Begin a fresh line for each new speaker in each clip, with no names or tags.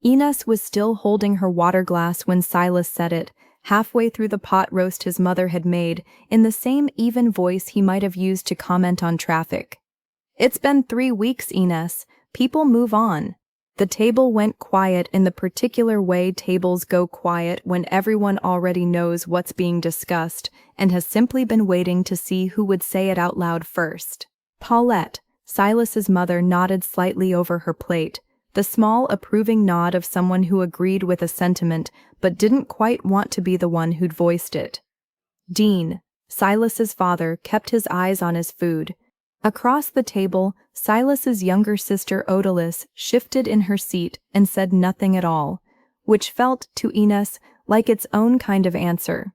Ines was still holding her water glass when Silas said it, halfway through the pot roast his mother had made, in the same even voice he might have used to comment on traffic. "It's been 3 weeks, Ines. People move on." The table went quiet in the particular way tables go quiet when everyone already knows what's being discussed and has simply been waiting to see who would say it out loud first. Paulette, Silas's mother, nodded slightly over her plate, the small approving nod of someone who agreed with a sentiment but didn't quite want to be the one who'd voiced it. Dean, Silas's father, kept his eyes on his food. Across the table, Silas's younger sister Odalis shifted in her seat and said nothing at all, which felt, to Ines, like its own kind of answer.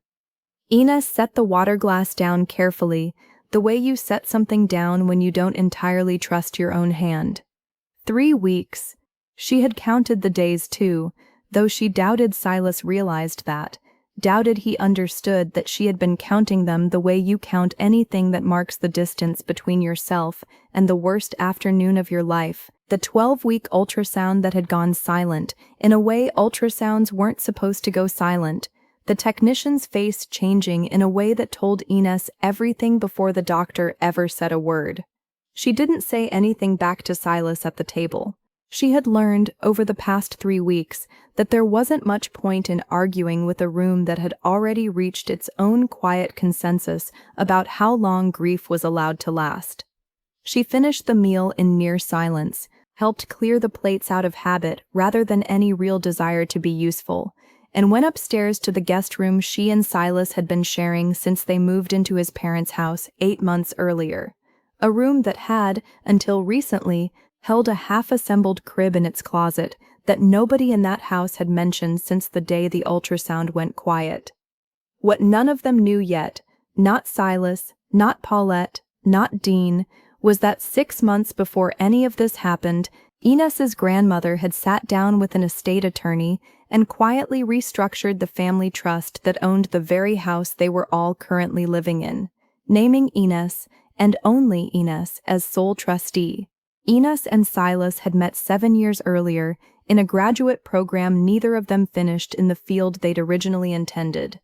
Ines set the water glass down carefully, the way you set something down when you don't entirely trust your own hand. 3 weeks. She had counted the days too, though she doubted Silas realized that, doubted he understood that she had been counting them the way you count anything that marks the distance between yourself and the worst afternoon of your life, the 12-week ultrasound that had gone silent, in a way ultrasounds weren't supposed to go silent, the technician's face changing in a way that told Ines everything before the doctor ever said a word. She didn't say anything back to Silas at the table. She had learned, over the past 3 weeks, that there wasn't much point in arguing with a room that had already reached its own quiet consensus about how long grief was allowed to last. She finished the meal in near silence, helped clear the plates out of habit rather than any real desire to be useful, and went upstairs to the guest room she and Silas had been sharing since they moved into his parents' house 8 months earlier. A room that had, until recently, held a half-assembled crib in its closet that nobody in that house had mentioned since the day the ultrasound went quiet. What none of them knew yet, not Silas, not Paulette, not Dean, was that 6 months before any of this happened, Ines's grandmother had sat down with an estate attorney and quietly restructured the family trust that owned the very house they were all currently living in, naming Ines, and only Ines, as sole trustee. Ines and Silas had met 7 years earlier in a graduate program neither of them finished in the field they'd originally intended,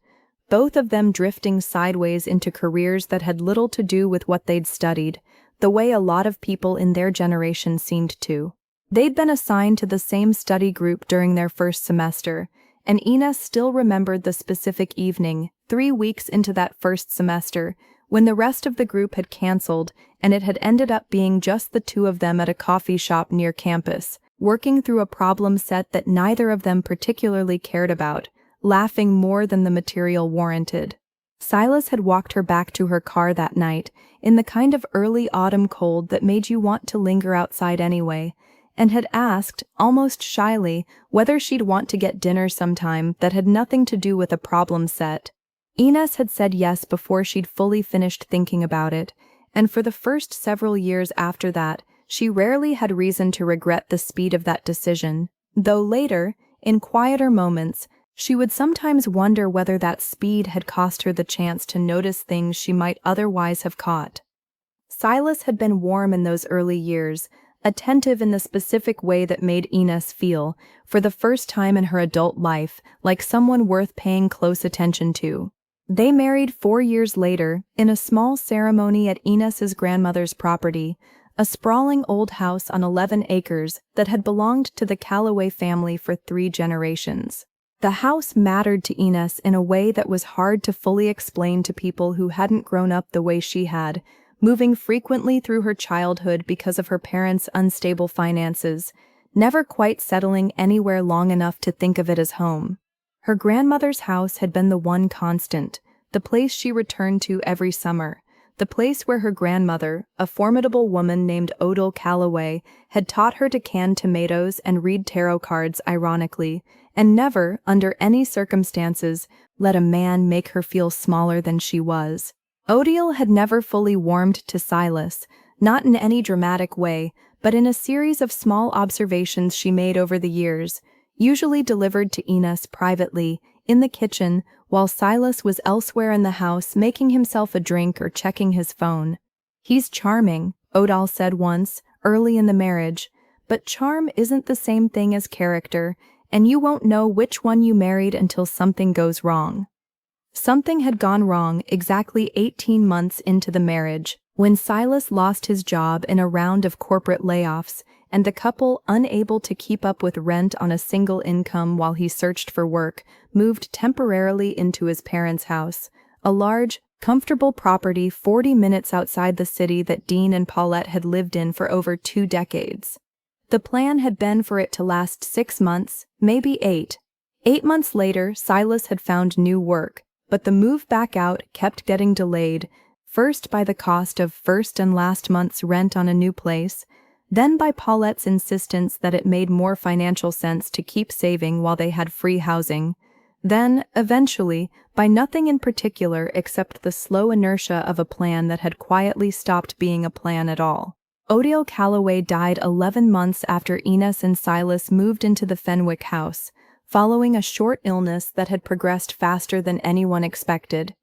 both of them drifting sideways into careers that had little to do with what they'd studied, the way a lot of people in their generation seemed to. They'd been assigned to the same study group during their first semester, and Ines still remembered the specific evening, 3 weeks into that first semester, when the rest of the group had canceled and it had ended up being just the two of them at a coffee shop near campus, working through a problem set that neither of them particularly cared about, laughing more than the material warranted. Silas had walked her back to her car that night, in the kind of early autumn cold that made you want to linger outside anyway, and had asked, almost shyly, whether she'd want to get dinner sometime that had nothing to do with a problem set. Ines had said yes before she'd fully finished thinking about it, and for the first several years after that, she rarely had reason to regret the speed of that decision, though later, in quieter moments, she would sometimes wonder whether that speed had cost her the chance to notice things she might otherwise have caught. Silas had been warm in those early years, attentive in the specific way that made Ines feel, for the first time in her adult life, like someone worth paying close attention to. They married 4 years later, in a small ceremony at Ines's grandmother's property, a sprawling old house on 11 acres that had belonged to the Calloway family for 3 generations. The house mattered to Ines in a way that was hard to fully explain to people who hadn't grown up the way she had, moving frequently through her childhood because of her parents' unstable finances, never quite settling anywhere long enough to think of it as home. Her grandmother's house had been the one constant, the place she returned to every summer, the place where her grandmother, a formidable woman named Odile Calloway, had taught her to can tomatoes and read tarot cards ironically, and never, under any circumstances, let a man make her feel smaller than she was. Odile had never fully warmed to Silas, not in any dramatic way, but in a series of small observations she made over the years, usually delivered to Ines privately, in the kitchen, while Silas was elsewhere in the house making himself a drink or checking his phone. "He's charming," Odile said once, early in the marriage, but charm isn't the same thing as character, and you won't know which one you married until something goes wrong. Something had gone wrong exactly 18 months into the marriage, when Silas lost his job in a round of corporate layoffs, and the couple, unable to keep up with rent on a single income while he searched for work, moved temporarily into his parents' house, a large, comfortable property 40 minutes outside the city that Dean and Paulette had lived in for over 2 decades. The plan had been for it to last 6 months, maybe 8. 8 months later, Silas had found new work, but the move back out kept getting delayed, first by the cost of first and last month's rent on a new place, then by Paulette's insistence that it made more financial sense to keep saving while they had free housing, then, eventually, by nothing in particular except the slow inertia of a plan that had quietly stopped being a plan at all. Odile Calloway died 11 months after Ines and Silas moved into the Fenwick house, following a short illness that had progressed faster than anyone expected.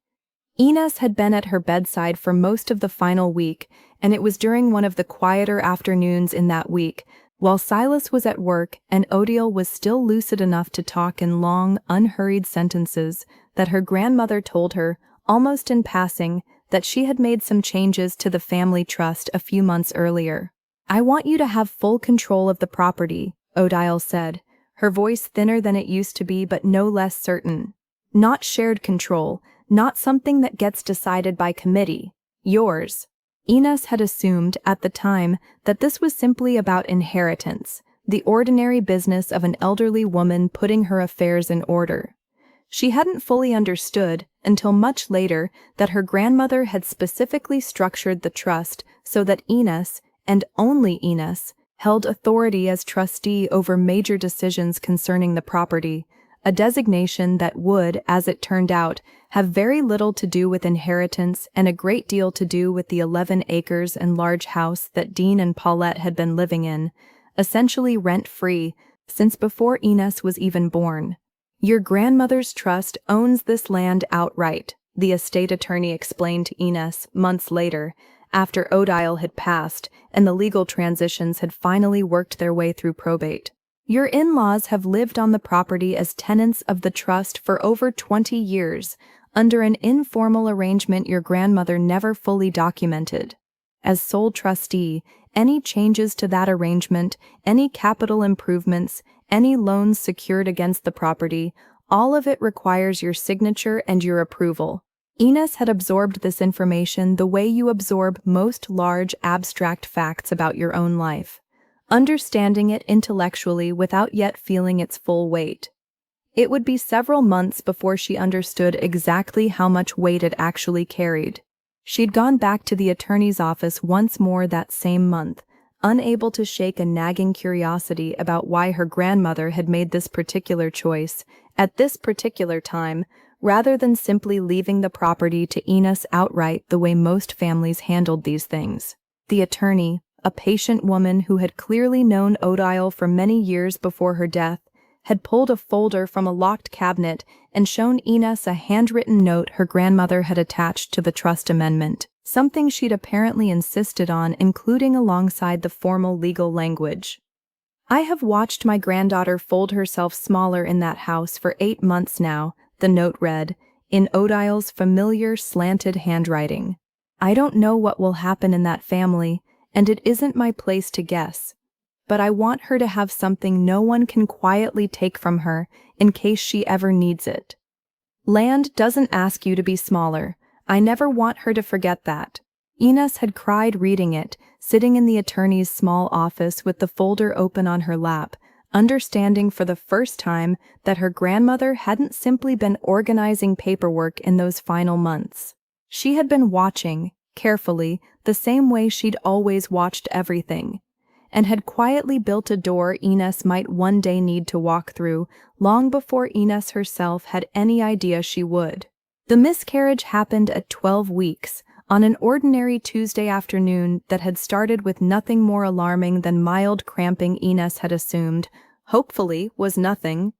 Ines had been at her bedside for most of the final week, and it was during one of the quieter afternoons in that week, while Silas was at work and Odile was still lucid enough to talk in long, unhurried sentences, that her grandmother told her, almost in passing, that she had made some changes to the family trust a few months earlier. "I want you to have full control of the property," Odile said, her voice thinner than it used to be but no less certain. "Not shared control, not something that gets decided by committee. Yours." Ines had assumed, at the time, that this was simply about inheritance, the ordinary business of an elderly woman putting her affairs in order. She hadn't fully understood, until much later, that her grandmother had specifically structured the trust so that Ines, and only Ines, held authority as trustee over major decisions concerning the property, a designation that would, as it turned out, have very little to do with inheritance and a great deal to do with the 11 acres and large house that Dean and Paulette had been living in, essentially rent-free, since before Ines was even born. "Your grandmother's trust owns this land outright," the estate attorney explained to Ines months later, after Odile had passed and the legal transitions had finally worked their way through probate. "Your in-laws have lived on the property as tenants of the trust for over 20 years, under an informal arrangement your grandmother never fully documented. As sole trustee, any changes to that arrangement, any capital improvements, any loans secured against the property, all of it requires your signature and your approval." Ines had absorbed this information the way you absorb most large, abstract facts about your own life, understanding it intellectually without yet feeling its full weight. It would be several months before she understood exactly how much weight it actually carried. She'd gone back to the attorney's office once more that same month, unable to shake a nagging curiosity about why her grandmother had made this particular choice, at this particular time, rather than simply leaving the property to Ines outright the way most families handled these things. The attorney, a patient woman who had clearly known Odile for many years before her death, had pulled a folder from a locked cabinet and shown Ines a handwritten note her grandmother had attached to the trust amendment, something she'd apparently insisted on including alongside the formal legal language. "I have watched my granddaughter fold herself smaller in that house for 8 months now," the note read, in Odile's familiar slanted handwriting. "I don't know what will happen in that family, and it isn't my place to guess. But I want her to have something no one can quietly take from her in case she ever needs it. Land doesn't ask you to be smaller. I never want her to forget that." Ines had cried reading it, sitting in the attorney's small office with the folder open on her lap, understanding for the first time that her grandmother hadn't simply been organizing paperwork in those final months. She had been watching, carefully, the same way she'd always watched everything, and had quietly built a door Ines might one day need to walk through, long before Ines herself had any idea she would. The miscarriage happened at 12 weeks, on an ordinary Tuesday afternoon that had started with nothing more alarming than mild cramping Ines had assumed, hopefully, was nothing.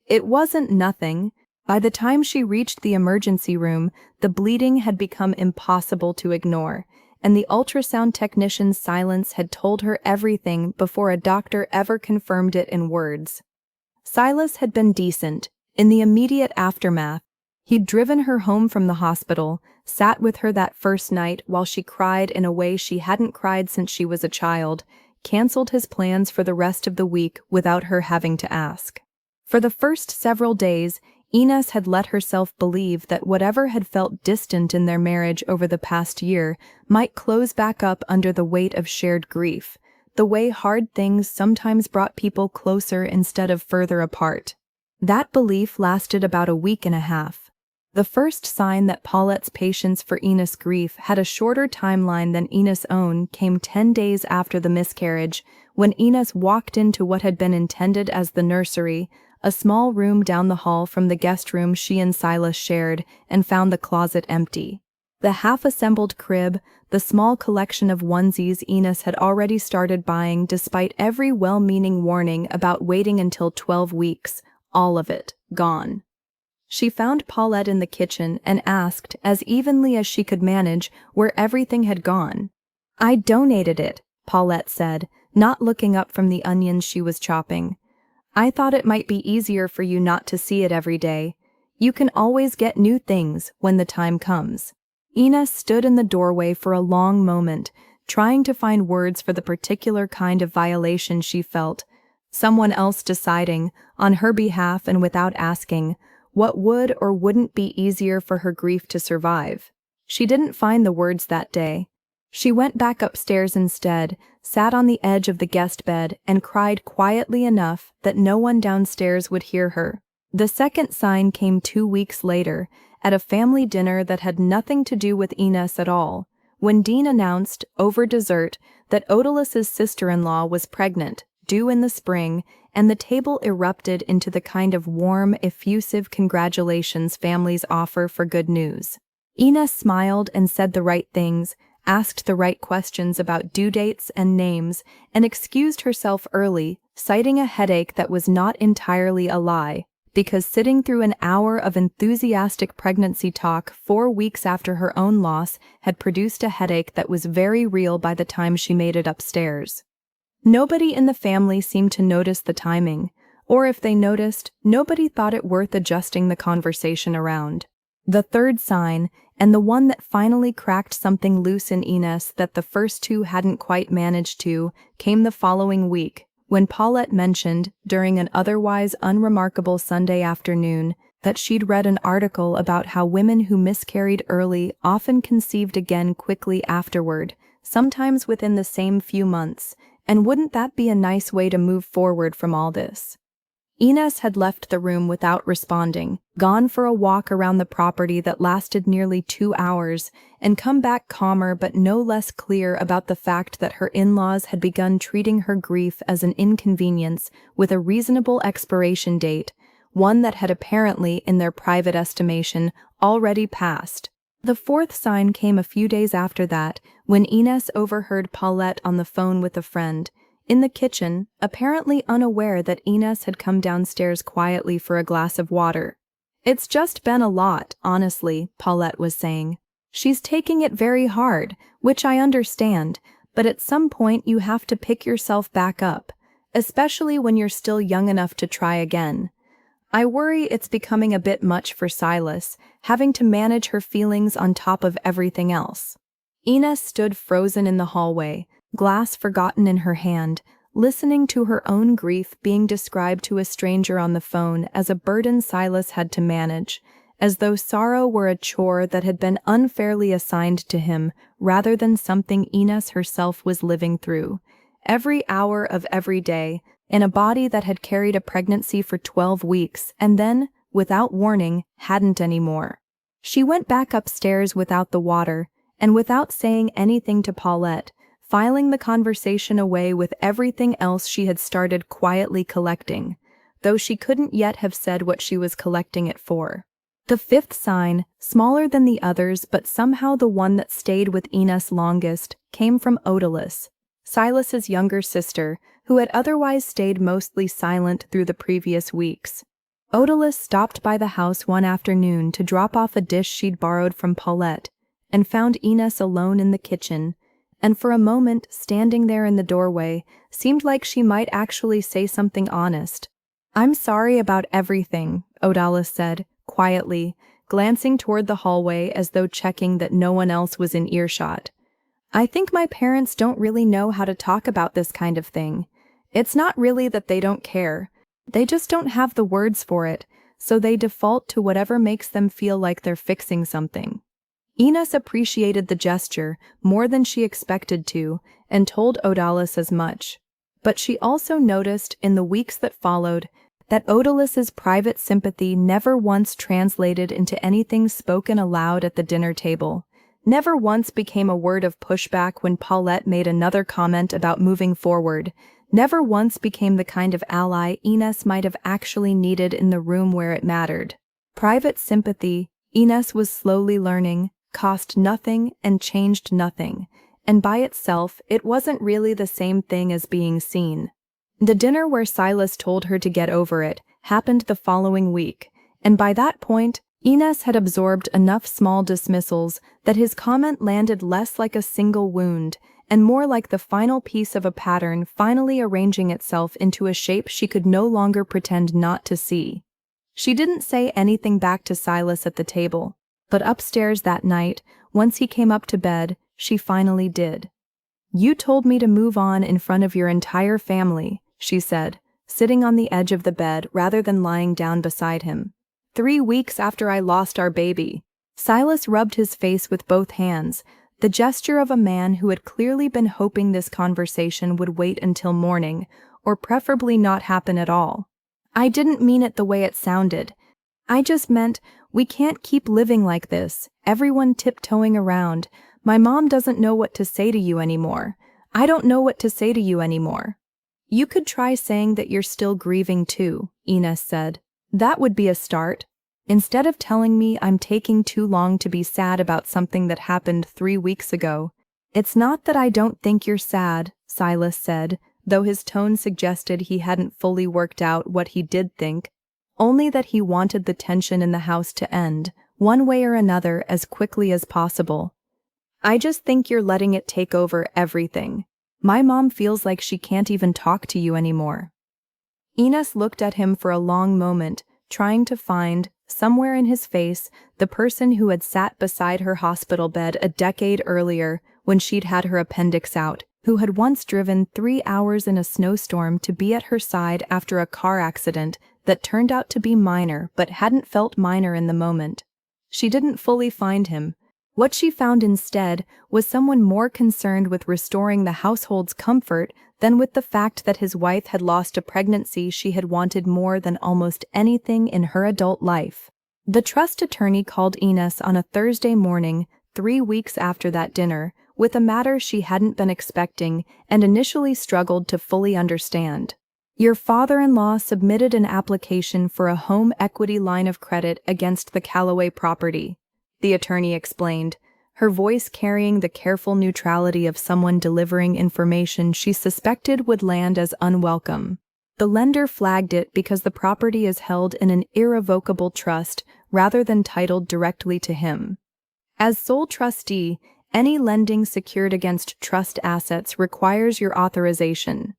It wasn't nothing. By the time she reached the emergency room, the bleeding had become impossible to ignore, and the ultrasound technician's silence had told her everything before a doctor ever confirmed it in words. Silas had been decent. In the immediate aftermath, he'd driven her home from the hospital, sat with her that first night while she cried in a way she hadn't cried since she was a child, canceled his plans for the rest of the week without her having to ask. For the first several days, Ines had let herself believe that whatever had felt distant in their marriage over the past year might close back up under the weight of shared grief, the way hard things sometimes brought people closer instead of further apart. That belief lasted about a week and a half. The first sign that Paulette's patience for Ines' grief had a shorter timeline than Ines' own came 10 days after the miscarriage, when Ines walked into what had been intended as the nursery, a small room down the hall from the guest room she and Silas shared, and found the closet empty. The half-assembled crib, the small collection of onesies Ines had already started buying despite every well-meaning warning about waiting until 12 weeks, all of it gone. She found Paulette in the kitchen and asked, as evenly as she could manage, where everything had gone. "I donated it," Paulette said, not looking up from the onions she was chopping. "I thought it might be easier for you not to see it every day. You can always get new things when the time comes." Ines stood in the doorway for a long moment, trying to find words for the particular kind of violation she felt, someone else deciding, on her behalf and without asking, what would or wouldn't be easier for her grief to survive. She didn't find the words that day. She went back upstairs instead, sat on the edge of the guest bed, and cried quietly enough that no one downstairs would hear her. The second sign came 2 weeks later, at a family dinner that had nothing to do with Ines at all, when Dean announced, over dessert, that Odalis' sister-in-law was pregnant, due in the spring, and the table erupted into the kind of warm, effusive congratulations families offer for good news. Ines smiled and said the right things, asked the right questions about due dates and names, and excused herself early, citing a headache that was not entirely a lie, because sitting through an hour of enthusiastic pregnancy talk 4 weeks after her own loss had produced a headache that was very real by the time she made it upstairs. Nobody in the family seemed to notice the timing, or if they noticed, nobody thought it worth adjusting the conversation around. The third sign, and the one that finally cracked something loose in Ines that the first two hadn't quite managed to, came the following week, when Paulette mentioned, during an otherwise unremarkable Sunday afternoon, that she'd read an article about how women who miscarried early often conceived again quickly afterward, sometimes within the same few months, and wouldn't that be a nice way to move forward from all this? Ines had left the room without responding, gone for a walk around the property that lasted nearly 2 hours, and come back calmer but no less clear about the fact that her in-laws had begun treating her grief as an inconvenience with a reasonable expiration date, one that had apparently, in their private estimation, already passed. The fourth sign came a few days after that, when Ines overheard Paulette on the phone with a friend, in the kitchen, apparently unaware that Ines had come downstairs quietly for a glass of water. "It's just been a lot, honestly," Paulette was saying. "She's taking it very hard, which I understand, but at some point you have to pick yourself back up, especially when you're still young enough to try again. I worry it's becoming a bit much for Silas, having to manage her feelings on top of everything else." Ines stood frozen in the hallway, glass forgotten in her hand, listening to her own grief being described to a stranger on the phone as a burden Silas had to manage, as though sorrow were a chore that had been unfairly assigned to him rather than something Ines herself was living through, every hour of every day, in a body that had carried a pregnancy for 12 weeks and then, without warning, hadn't anymore. She went back upstairs without the water, and without saying anything to Paulette, filing the conversation away with everything else she had started quietly collecting, though she couldn't yet have said what she was collecting it for. The fifth sign, smaller than the others but somehow the one that stayed with Ines longest, came from Odalis, Silas's younger sister, who had otherwise stayed mostly silent through the previous weeks. Odalis stopped by the house one afternoon to drop off a dish she'd borrowed from Paulette, and found Ines alone in the kitchen, and for a moment, standing there in the doorway, seemed like she might actually say something honest. "I'm sorry about everything," Odalis said, quietly, glancing toward the hallway as though checking that no one else was in earshot. "I think my parents don't really know how to talk about this kind of thing. It's not really that they don't care. They just don't have the words for it, so they default to whatever makes them feel like they're fixing something." Ines appreciated the gesture more than she expected to and told Odalis as much. But she also noticed in the weeks that followed that Odalis's private sympathy never once translated into anything spoken aloud at the dinner table. Never once became a word of pushback when Paulette made another comment about moving forward. Never once became the kind of ally Ines might have actually needed in the room where it mattered. Private sympathy, Ines was slowly learning, cost nothing and changed nothing, and by itself it wasn't really the same thing as being seen. The dinner where Silas told her to get over it happened the following week, and by that point, Ines had absorbed enough small dismissals that his comment landed less like a single wound and more like the final piece of a pattern finally arranging itself into a shape she could no longer pretend not to see. She didn't say anything back to Silas at the table, but upstairs that night, once he came up to bed, she finally did. "You told me to move on in front of your entire family," she said, sitting on the edge of the bed rather than lying down beside him. 3 weeks after I lost our baby." Silas rubbed his face with both hands, the gesture of a man who had clearly been hoping this conversation would wait until morning, or preferably not happen at all. "I didn't mean it the way it sounded. I just meant, we can't keep living like this, everyone tiptoeing around. My mom doesn't know what to say to you anymore. I don't know what to say to you anymore." "You could try saying that you're still grieving too," Ines said. "That would be a start. Instead of telling me I'm taking too long to be sad about something that happened 3 weeks ago." "It's not that I don't think you're sad," Silas said, though his tone suggested he hadn't fully worked out what he did think, only that he wanted the tension in the house to end, one way or another, as quickly as possible. "I just think you're letting it take over everything. My mom feels like she can't even talk to you anymore." Ines looked at him for a long moment, trying to find, somewhere in his face, the person who had sat beside her hospital bed a decade earlier when she'd had her appendix out, who had once driven 3 hours in a snowstorm to be at her side after a car accident that turned out to be minor but hadn't felt minor in the moment. She didn't fully find him. What she found instead was someone more concerned with restoring the household's comfort than with the fact that his wife had lost a pregnancy she had wanted more than almost anything in her adult life. The trust attorney called Ines on a Thursday morning, 3 weeks after that dinner, with a matter she hadn't been expecting and initially struggled to fully understand. "Your father-in-law submitted an application for a home equity line of credit against the Callaway property," the attorney explained, her voice carrying the careful neutrality of someone delivering information she suspected would land as unwelcome. "The lender flagged it because the property is held in an irrevocable trust rather than titled directly to him. As sole trustee, any lending secured against trust assets requires your authorization.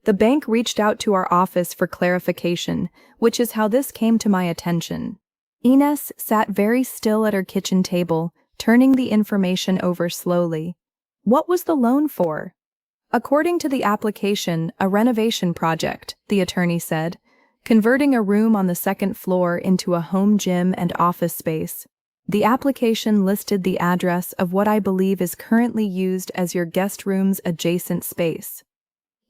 The bank reached out to our office for clarification, which is how this came to my attention." Ines sat very still at her kitchen table, turning the information over slowly. "What was the loan for?" "According to the application, a renovation project," the attorney said, "converting a room on the second floor into a home gym and office space. The application listed the address of what I believe is currently used as your guest room's adjacent space."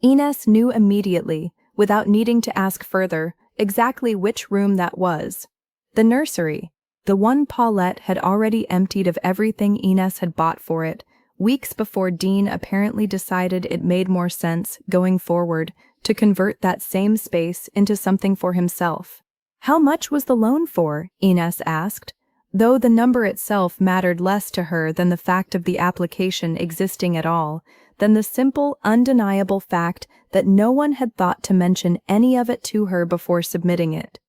Ines knew immediately, without needing to ask further, exactly which room that was. The nursery, the one Paulette had already emptied of everything Ines had bought for it, weeks before Dean apparently decided it made more sense, going forward, to convert that same space into something for himself. "How much was the loan for?" Ines asked, though the number itself mattered less to her than the fact of the application existing at all, than the simple, undeniable fact that no one had thought to mention any of it to her before submitting it.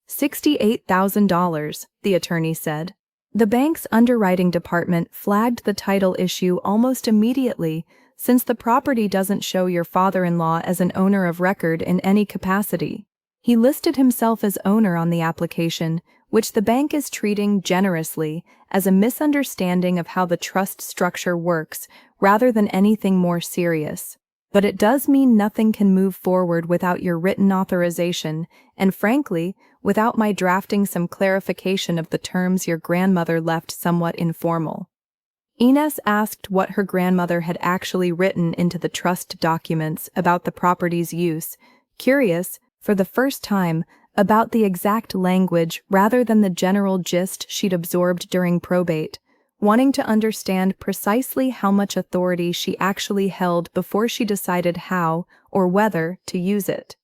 $68,000, the attorney said. The bank's underwriting department flagged the title issue almost immediately, since the property doesn't show your father-in-law as an owner of record in any capacity. He listed himself as owner on the application, which the bank is treating generously as a misunderstanding of how the trust structure works rather than anything more serious. But it does mean nothing can move forward without your written authorization, and frankly, without my drafting some clarification of the terms your grandmother left somewhat informal. Ines asked what her grandmother had actually written into the trust documents about the property's use, curious, for the first time, about the exact language rather than the general gist she'd absorbed during probate, wanting to understand precisely how much authority she actually held before she decided how, or whether, to use it.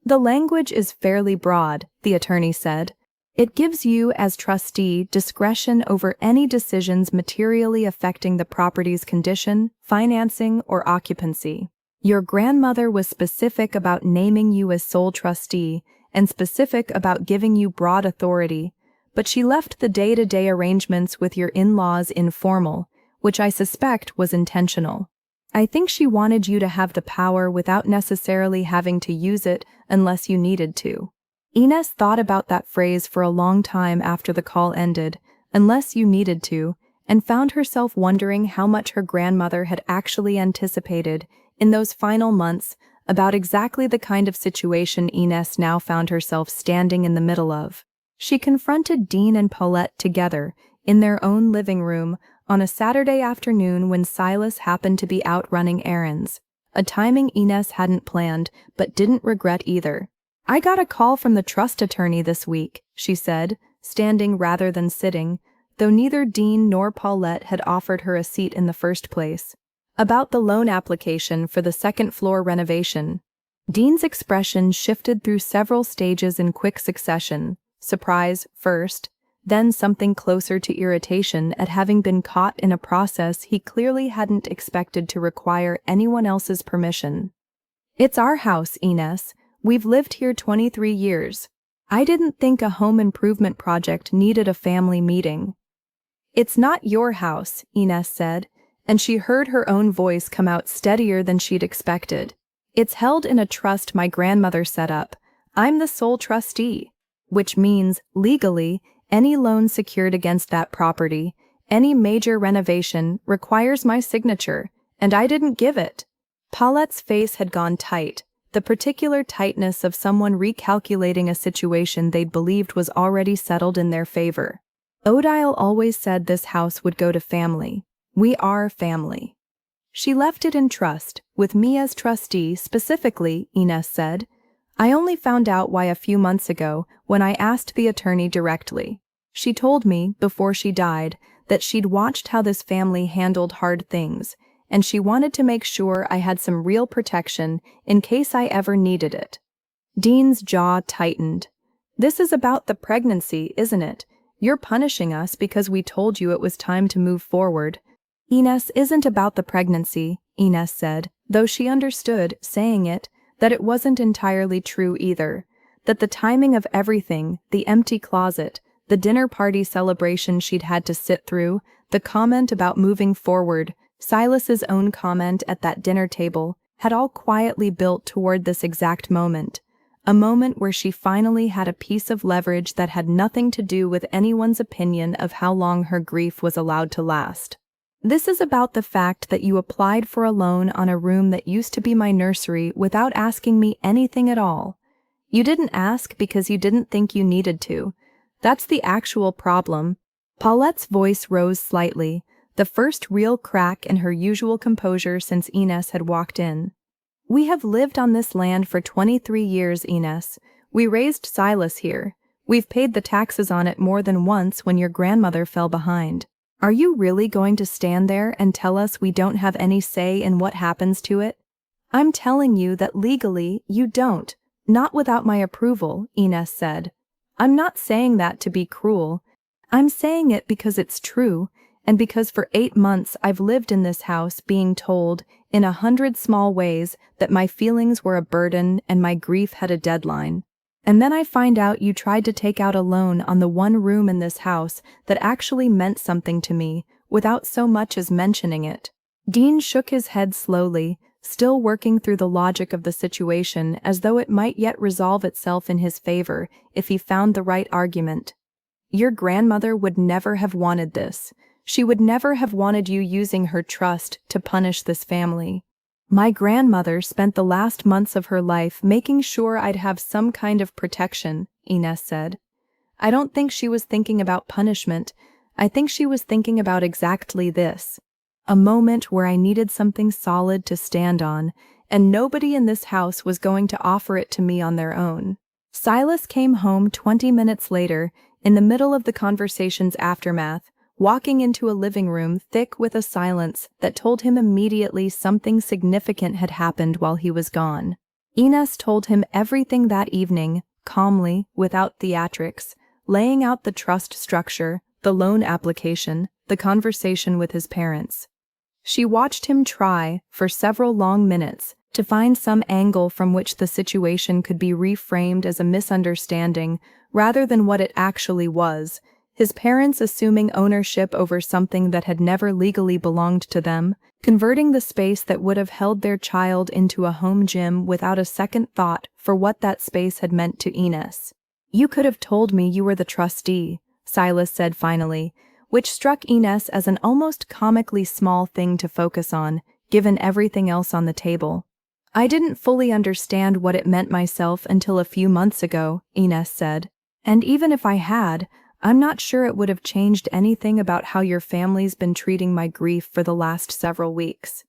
The language is fairly broad, the attorney said. It gives you, as trustee, discretion over any decisions materially affecting the property's condition, financing, or occupancy. Your grandmother was specific about naming you as sole trustee and specific about giving you broad authority, but she left the day-to-day arrangements with your in-laws informal, which I suspect was intentional. I think she wanted you to have the power without necessarily having to use it unless you needed to. Ines thought about that phrase for a long time after the call ended, unless you needed to, and found herself wondering how much her grandmother had actually anticipated in those final months about exactly the kind of situation Ines now found herself standing in the middle of. She confronted Dean and Paulette together in their own living room on a Saturday afternoon when Silas happened to be out running errands, a timing Ines hadn't planned but didn't regret either. "I got a call from the trust attorney this week," she said, standing rather than sitting, though neither Dean nor Paulette had offered her a seat in the first place, about the loan application for the second-floor renovation. Dean's expression shifted through several stages in quick succession, surprise first, then something closer to irritation at having been caught in a process he clearly hadn't expected to require anyone else's permission. "It's our house, Ines. We've lived here 23 years. I didn't think a home improvement project needed a family meeting." "It's not your house," Ines said, and she heard her own voice come out steadier than she'd expected. "It's held in a trust my grandmother set up. I'm the sole trustee, which means, legally, any loan secured against that property, any major renovation, requires my signature, and I didn't give it." Paulette's face had gone tight, the particular tightness of someone recalculating a situation they'd believed was already settled in their favor. "Odile always said this house would go to family. We are family." "She left it in trust, with me as trustee specifically," Ines said. "I only found out why a few months ago when I asked the attorney directly. She told me, before she died, that she'd watched how this family handled hard things, and she wanted to make sure I had some real protection in case I ever needed it." Dean's jaw tightened. "This is about the pregnancy, isn't it? You're punishing us because we told you it was time to move forward." "Ines isn't about the pregnancy," Ines said, though she understood, saying it, that it wasn't entirely true either, that the timing of everything, the empty closet, the dinner party celebration she'd had to sit through, the comment about moving forward, Silas's own comment at that dinner table, had all quietly built toward this exact moment, a moment where she finally had a piece of leverage that had nothing to do with anyone's opinion of how long her grief was allowed to last. "This is about the fact that you applied for a loan on a room that used to be my nursery without asking me anything at all. You didn't ask because you didn't think you needed to. That's the actual problem." Paulette's voice rose slightly, the first real crack in her usual composure since Ines had walked in. "We have lived on this land for 23 years, Ines. We raised Silas here. We've paid the taxes on it more than once when your grandmother fell behind. Are you really going to stand there and tell us we don't have any say in what happens to it? I'm telling you that legally you don't, not without my approval," Ines said. "I'm not saying that to be cruel. I'm saying it because it's true, and because for 8 months I've lived in this house being told, in 100 small ways, that my feelings were a burden and my grief had a deadline. And then I find out you tried to take out a loan on the one room in this house that actually meant something to me, without so much as mentioning it." Dean shook his head slowly, still working through the logic of the situation as though it might yet resolve itself in his favor if he found the right argument. Your grandmother would never have wanted this. She would never have wanted you using her trust to punish this family. My grandmother spent the last months of her life making sure I'd have some kind of protection, Ines said. I don't think she was thinking about punishment. I think she was thinking about exactly this. A moment where I needed something solid to stand on, and nobody in this house was going to offer it to me on their own. Silas came home 20 minutes later, in the middle of the conversation's aftermath, walking into a living room thick with a silence that told him immediately something significant had happened while he was gone. Ines told him everything that evening, calmly, without theatrics, laying out the trust structure, the loan application, the conversation with his parents. She watched him try, for several long minutes, to find some angle from which the situation could be reframed as a misunderstanding rather than what it actually was, his parents assuming ownership over something that had never legally belonged to them, converting the space that would have held their child into a home gym without a second thought for what that space had meant to Ines. You could have told me you were the trustee, Silas said finally, which struck Ines as an almost comically small thing to focus on, given everything else on the table. I didn't fully understand what it meant myself until a few months ago, Ines said, and even if I had, I'm not sure it would have changed anything about how your family's been treating my grief for the last several weeks.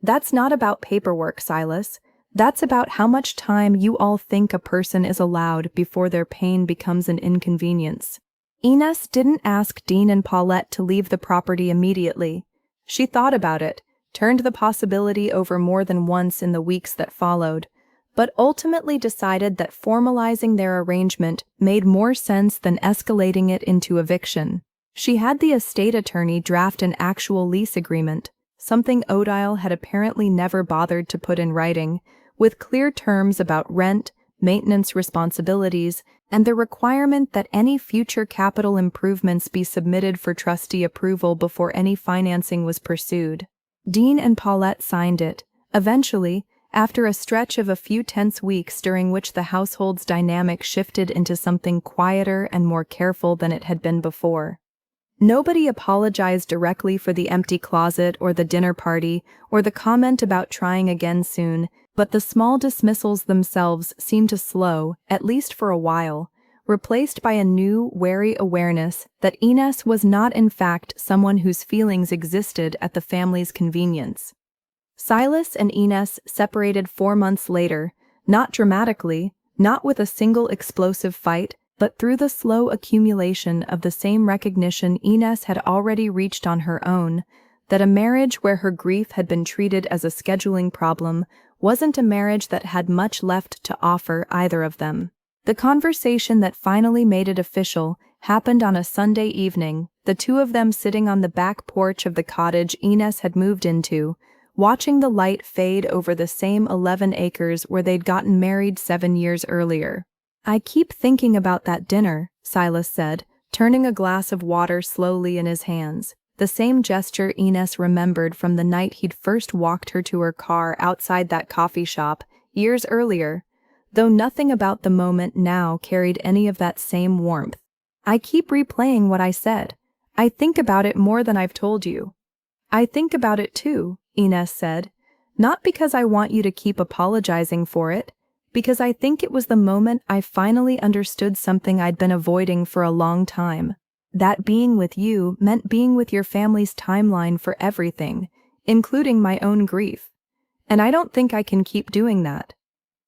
That's not about paperwork, Silas. That's about how much time you all think a person is allowed before their pain becomes an inconvenience. Ines didn't ask Dean and Paulette to leave the property immediately. She thought about it, turned the possibility over more than once in the weeks that followed, but ultimately decided that formalizing their arrangement made more sense than escalating it into eviction. She had the estate attorney draft an actual lease agreement, something Odile had apparently never bothered to put in writing, with clear terms about rent, maintenance responsibilities, and the requirement that any future capital improvements be submitted for trustee approval before any financing was pursued. Dean and Paulette signed it. Eventually, after a stretch of a few tense weeks during which the household's dynamic shifted into something quieter and more careful than it had been before. Nobody apologized directly for the empty closet or the dinner party or the comment about trying again soon, but the small dismissals themselves seemed to slow, at least for a while, replaced by a new, wary awareness that Ines was not in fact someone whose feelings existed at the family's convenience. Silas and Ines separated 4 months later, not dramatically, not with a single explosive fight, but through the slow accumulation of the same recognition Ines had already reached on her own, that a marriage where her grief had been treated as a scheduling problem wasn't a marriage that had much left to offer either of them. The conversation that finally made it official happened on a Sunday evening, the two of them sitting on the back porch of the cottage Ines had moved into, watching the light fade over the same 11 acres where they'd gotten married 7 years earlier. I keep thinking about that dinner, Silas said, turning a glass of water slowly in his hands, the same gesture Ines remembered from the night he'd first walked her to her car outside that coffee shop, years earlier, though nothing about the moment now carried any of that same warmth. I keep replaying what I said. I think about it more than I've told you. I think about it too, Ines said, not because I want you to keep apologizing for it, because I think it was the moment I finally understood something I'd been avoiding for a long time. That being with you meant being with your family's timeline for everything, including my own grief. And I don't think I can keep doing that.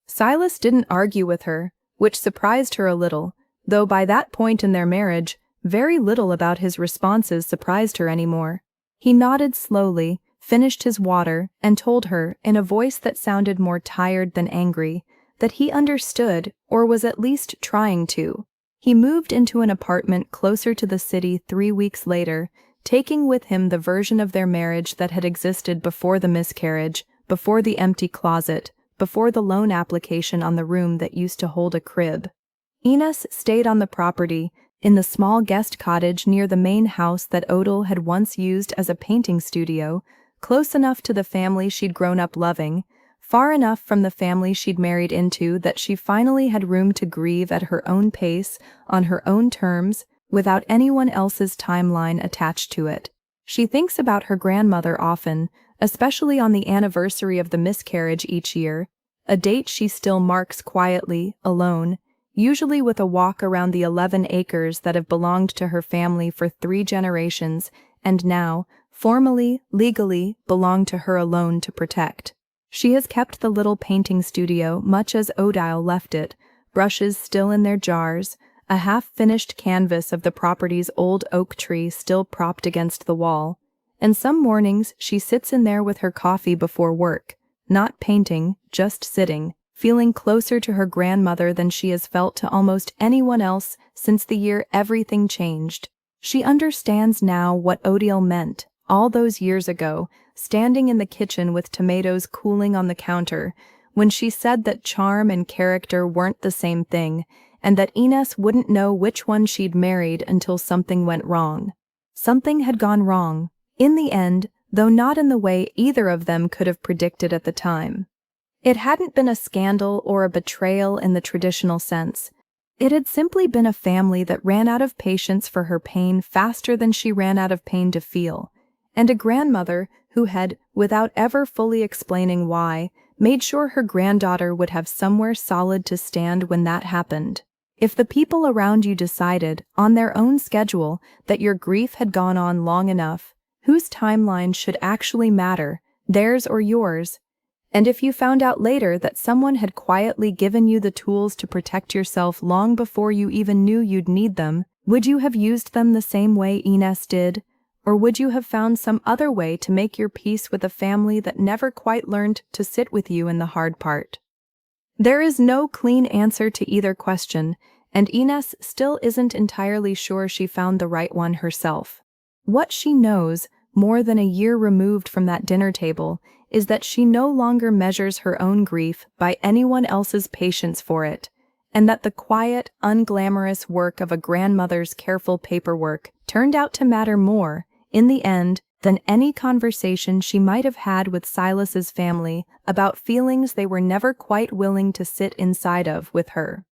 Silas didn't argue with her, which surprised her a little, though by that point in their marriage, very little about his responses surprised her anymore. He nodded slowly, finished his water, and told her, in a voice that sounded more tired than angry, that he understood, or was at least trying to. He moved into an apartment closer to the city 3 weeks later, taking with him the version of their marriage that had existed before the miscarriage, before the empty closet, before the loan application on the room that used to hold a crib. Ines stayed on the property, in the small guest cottage near the main house that Odile had once used as a painting studio, close enough to the family she'd grown up loving, far enough from the family she'd married into that she finally had room to grieve at her own pace, on her own terms, without anyone else's timeline attached to it. She thinks about her grandmother often, especially on the anniversary of the miscarriage each year, a date she still marks quietly, alone, usually with a walk around the 11 acres that have belonged to her family for 3 generations and now, formally, legally, belong to her alone to protect. She has kept the little painting studio much as Odile left it, brushes still in their jars, a half-finished canvas of the property's old oak tree still propped against the wall, and some mornings she sits in there with her coffee before work, not painting, just sitting, feeling closer to her grandmother than she has felt to almost anyone else since the year everything changed. She understands now what Odile meant, all those years ago, standing in the kitchen with tomatoes cooling on the counter, when she said that charm and character weren't the same thing, and that Ines wouldn't know which one she'd married until something went wrong. Something had gone wrong, in the end, though not in the way either of them could have predicted at the time. It hadn't been a scandal or a betrayal in the traditional sense. It had simply been a family that ran out of patience for her pain faster than she ran out of pain to feel, and a grandmother who had, without ever fully explaining why, made sure her granddaughter would have somewhere solid to stand when that happened. If the people around you decided, on their own schedule, that your grief had gone on long enough, whose timeline should actually matter, theirs or yours? And if you found out later that someone had quietly given you the tools to protect yourself long before you even knew you'd need them, would you have used them the same way Ines did? Or would you have found some other way to make your peace with a family that never quite learned to sit with you in the hard part? There is no clean answer to either question, and Ines still isn't entirely sure she found the right one herself. What she knows, more than a year removed from that dinner table, is that she no longer measures her own grief by anyone else's patience for it, and that the quiet, unglamorous work of a grandmother's careful paperwork turned out to matter more, in the end, than any conversation she might have had with Silas's family about feelings they were never quite willing to sit inside of with her.